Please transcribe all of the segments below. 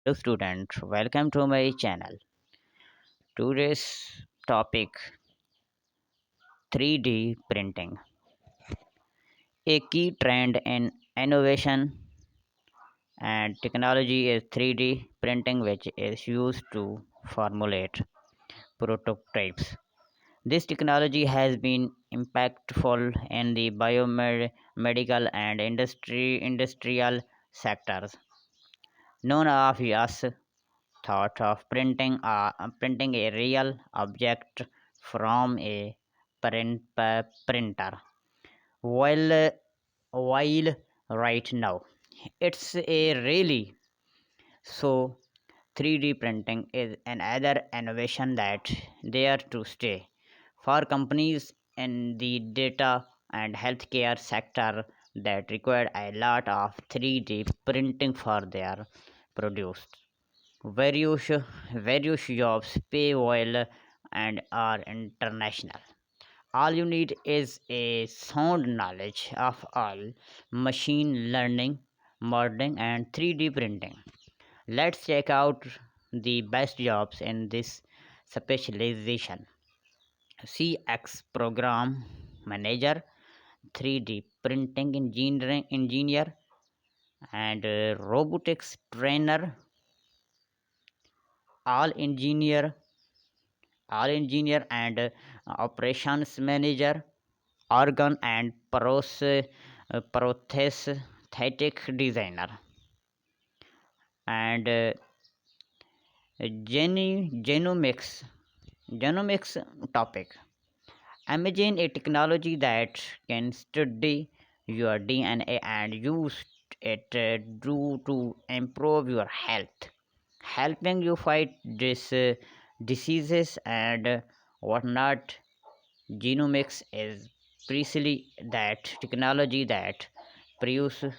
Hello student, welcome to my channel. Today's topic 3D printing. A key trend in innovation and technology is 3D printing which is used to formulate prototypes. This technology has been impactful in the biomedical and industrial sectors. None of us thought of printing a real object from a printer. While while right now, it's a really so 3D printing is another innovation that there to stay. For companies in the data and healthcare sector that require a lot of 3D printing for their produce. Various, various jobs pay well and are international. All you need is a sound knowledge of all machine learning, modeling, and 3D printing. Let's check out the best jobs in this specialization. CX program manager, 3D printing engineer, and robotics trainer, all engineer all engineer and operations manager, organ and prosthetic designer, and genomics topic. Imagine a technology that can study your DNA and use it to improve your health, helping you fight diseases and whatnot. Genomics is precisely that technology that produces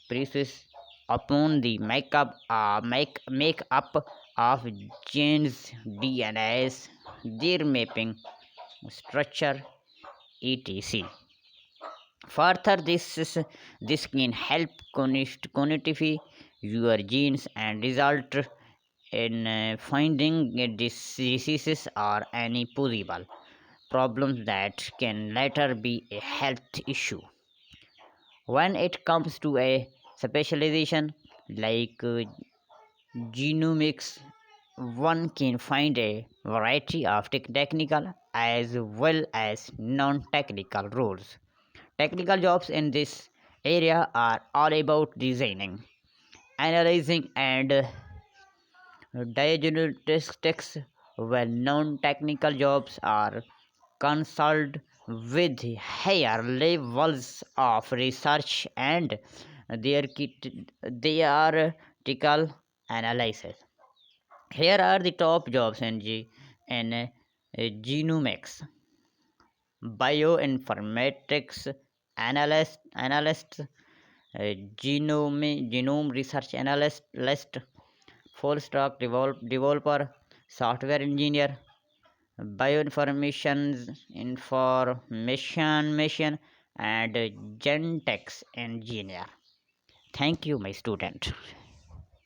produces upon the makeup of genes, DNAs, their mapping structure, etc. Further, this can help quantify your genes and result in finding diseases or any possible problems that can later be a health issue. When it comes to a specialization like genomics, one can find a variety of technical as well as non technical roles. Technical jobs in this area are all about designing, analyzing, and diagnostics, while non technical jobs are concerned with higher levels of research and theoretical analysis. Here are the top jobs in genomics: bioinformatics analyst, genome research analyst, full stack developer, software engineer, bioinformation and gentex engineer. Thank you, my student.